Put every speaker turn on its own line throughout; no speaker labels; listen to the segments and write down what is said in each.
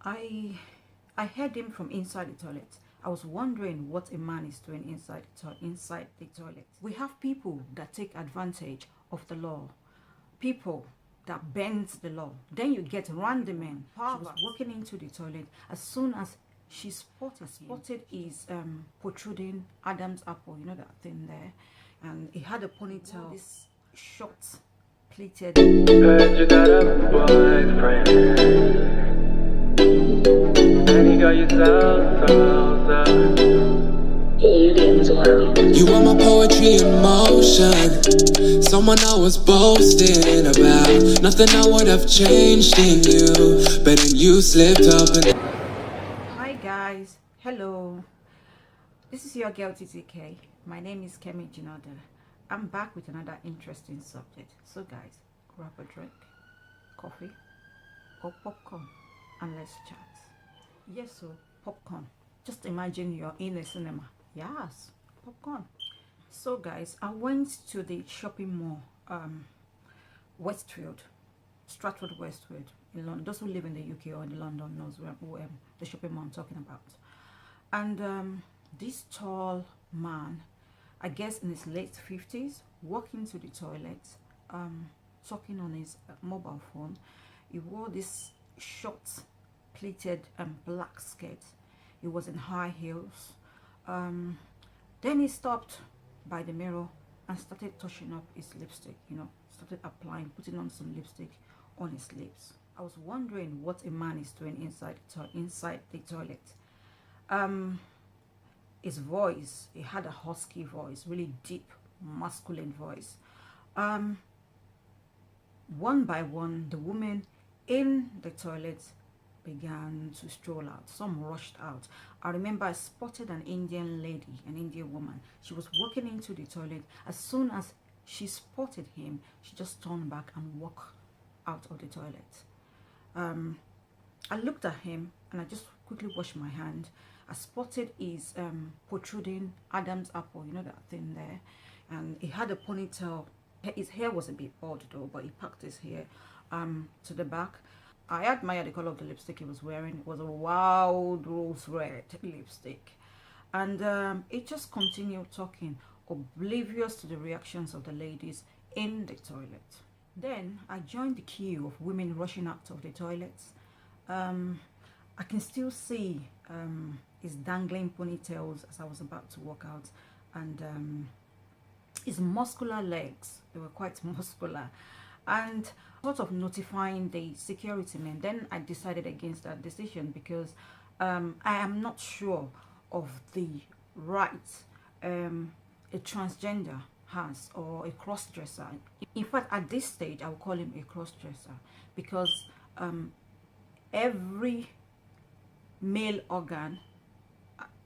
I I heard him from inside the toilet. I was wondering what a man is doing inside the toilet. We have people that take advantage of the law, people that bend the law. Then you get random men. She was walking into the toilet as soon as she spotted his protruding Adam's apple. You know that thing there, and he had a ponytail. This short, pleated.
Heard you got a boyfriend, and he got you so
You are my poetry in motion. Someone I was boasting about. Nothing I would have changed in you, but then you slipped up and
Hi guys, hello. This is your girl TTK. My name is Kemi Jinada. I'm back with another interesting subject. So guys, grab a drink, coffee or popcorn, and let's chat. Yes, so popcorn. Just imagine you're in a cinema. Yes, popcorn. So guys, I went to the shopping mall, Westfield, Stratford Westfield in London. Those who live in the UK or in London knows where the shopping mall I'm talking about. And this tall man, I guess in his late 50s, walked into the toilet, talking on his mobile phone. He wore this short, pleated black skirt. He was in high heels. Then he stopped by the mirror and started touching up his lipstick, started putting on some lipstick on his lips. I was wondering what a man is doing inside the toilet. His voice, he had a husky voice, really deep, masculine voice. One by one, the women in the toilet began to stroll out. Some rushed out. I remember I spotted an Indian lady, an Indian woman. She was walking into the toilet. As soon as she spotted him, she just turned back and walked out of the toilet. I looked at him and I just quickly washed my hand. I spotted his protruding Adam's apple, you know that thing there, and he had a ponytail. His hair was a bit odd though, but he packed his hair to the back. I admired the color of the lipstick he was wearing. It was a wild rose red lipstick, and it just continued talking, oblivious to the reactions of the ladies in the toilet. Then I joined the queue of women rushing out of the toilets. I can still see his dangling ponytails as I was about to walk out, and his muscular legs, they were quite muscular, and sort of notifying the security men. Then I decided against that decision because I am not sure of the rights a transgender has, or a cross-dresser. In fact, at this stage I will call him a cross-dresser because every male organ,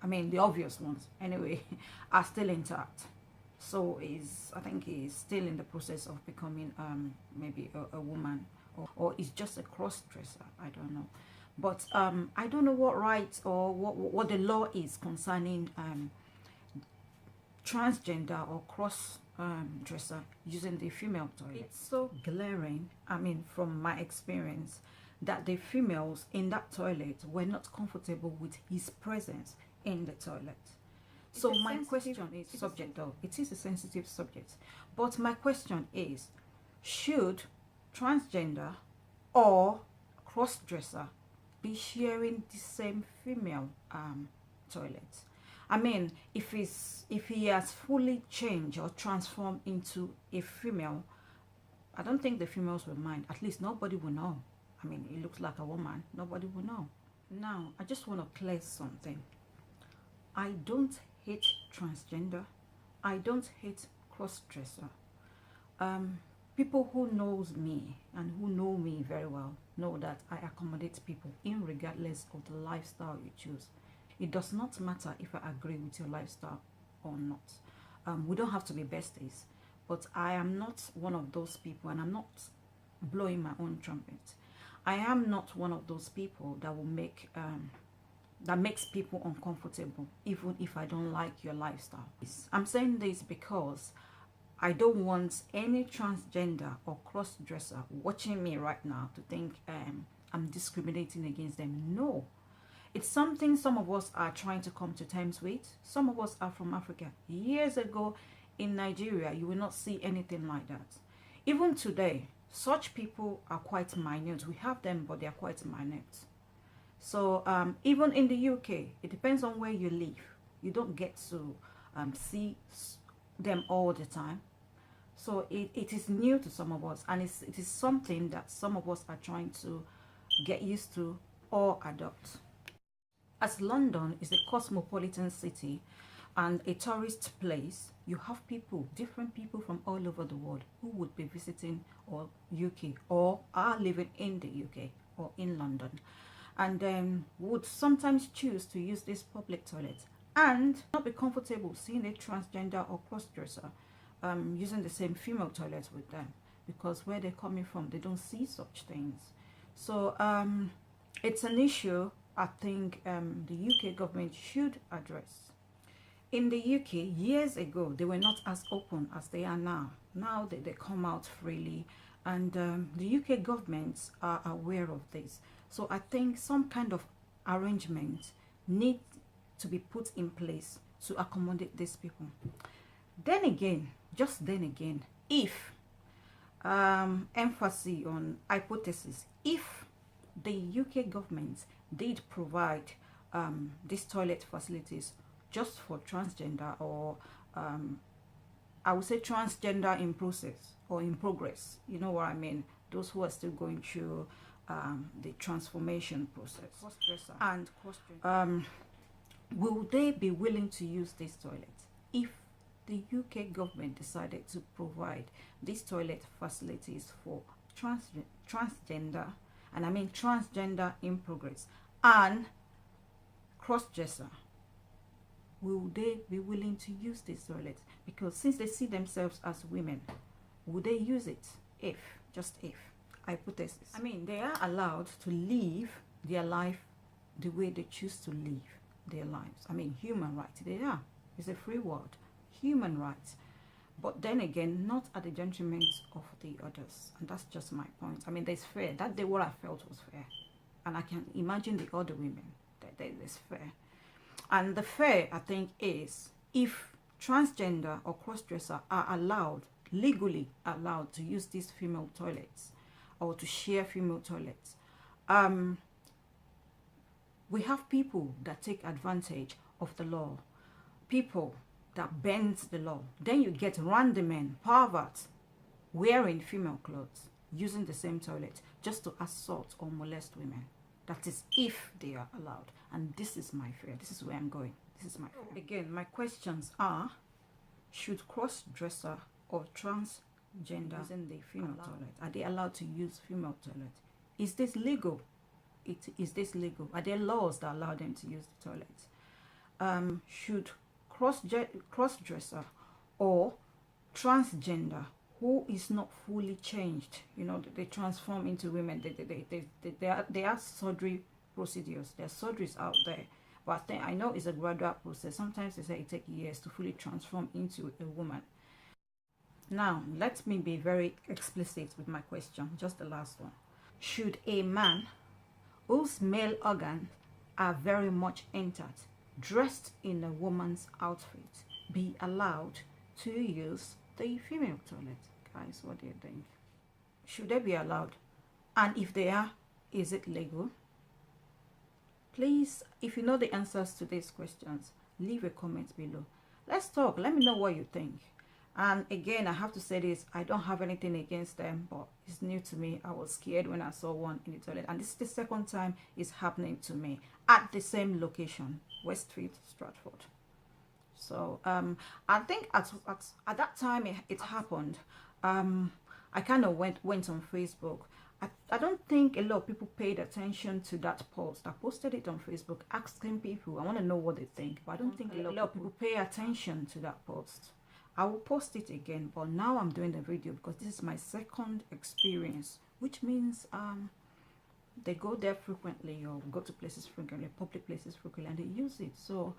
I mean the obvious ones anyway, are still intact. So I think he's still in the process of becoming maybe a woman, or is just a cross-dresser. I don't know, but I don't know what rights or what the law is concerning transgender or cross-dresser using the female toilet. It's so glaring, I mean, from my experience, that the females in that toilet were not comfortable with his presence in the toilet. So my question is, subject though, it is a sensitive subject, but my question is, should transgender or cross-dresser be sharing the same female toilet? I mean, if he has fully changed or transformed into a female, I don't think the females will mind. At least nobody will know. I mean, he looks like a woman. Nobody will know. Now, I just want to clear something. I don't hate transgender. I don't hate cross-dresser. People who knows me and who know me very well know that I accommodate people regardless of the lifestyle you choose. It does not matter if I agree with your lifestyle or not. We don't have to be besties, but I am not one of those people, and I'm not blowing my own trumpet. I am not one of those people that will that makes people uncomfortable even if I don't like your lifestyle. I'm saying this because I don't want any transgender or cross-dresser watching me right now to think I'm discriminating against them. No, it's something some of us are trying to come to terms with. Some of us are from Africa. Years ago in Nigeria, you will not see anything like that. Even today, such people are quite minute. We have them, but they are quite minute. So even in the UK, it depends on where you live. You don't get to see them all the time. So it is new to some of us, and it is something that some of us are trying to get used to or adopt. As London is a cosmopolitan city and a tourist place, you have people, different people from all over the world who would be visiting or UK or are living in the UK or in London, and would sometimes choose to use this public toilet and not be comfortable seeing a transgender or cross-dresser using the same female toilet with them, because where they're coming from, they don't see such things. So it's an issue I think the UK government should address. In the UK, years ago, they were not as open as they are now. Now they come out freely, and the UK governments are aware of this. So I think some kind of arrangement needs to be put in place to accommodate these people. Then again, just then again, if emphasis on hypothesis, if the UK government did provide these toilet facilities just for transgender, or I would say transgender in process or in progress, you know what I mean, those who are still going through the transformation process, and will they be willing to use this toilet if the UK government decided to provide these toilet facilities for transgender, and I mean transgender in progress, and cross-dresser? Will they be willing to use this toilet? Because since they see themselves as women, would they use it? If, just if, hypothesis. I mean, they are allowed to live their life the way they choose to live their lives. I mean, human rights, they are. It's a free world. Human rights. But then again, not at the detriment of the others. And that's just my point. I mean, there's fair. That day what I felt was fair. And I can imagine the other women that there's fair. And the fair, I think, is if transgender or crossdresser are allowed, legally allowed, to use these female toilets or to share female toilets. We have people that take advantage of the law, people that bend the law. Then you get random men, perverts, wearing female clothes, using the same toilet just to assault or molest women. That is if they are allowed. And this is my fear. This is where I'm going. This is my fear. Again, my questions are, should cross-dresser or transgender using the female toilet, are they allowed to use female toilet? Is this legal? Is this legal? Are there laws that allow them to use the toilet? Should cross-dresser or transgender who is not fully changed, you know, they transform into women, they are surgery procedures, there are surgeries out there, but I know it's a gradual process. Sometimes they say it takes years to fully transform into a woman. Now let me be very explicit with my question, just the last one. Should a man whose male organs are very much entered, dressed in a woman's outfit, be allowed to use the female toilet? Guys, what do you think? Should they be allowed? And if they are, is it legal? Please, if you know the answers to these questions, leave a comment below. Let's talk. Let me know what you think. And again, I have to say this, I don't have anything against them, but it's new to me. I was scared when I saw one in the toilet, and this is the second time it's happening to me at the same location, Westfield, Stratford. So I think at that time it happened, I kind of went on Facebook. I don't think a lot of people paid attention to that post. I posted it on Facebook asking people, I want to know what they think, but I don't think a lot of people pay attention to that post. I will post it again, but now I'm doing the video because this is my second experience, which means they go there frequently, or go to places frequently, public places frequently, and they use it. So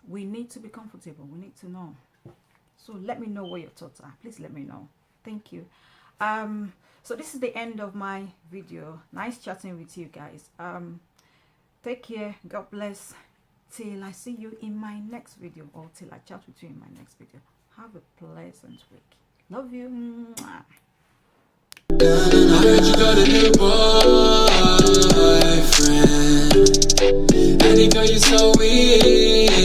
we need to be comfortable. We need to know. So let me know what your thoughts are. Please let me know. Thank you. So this is the end of my video. Nice chatting with you guys. Take care. God bless. Till I see you in my next video, or till I chat with you in my next video. Have a pleasant week. Love you. Mwah.
I heard you got a new boyfriend, and he got you so easy.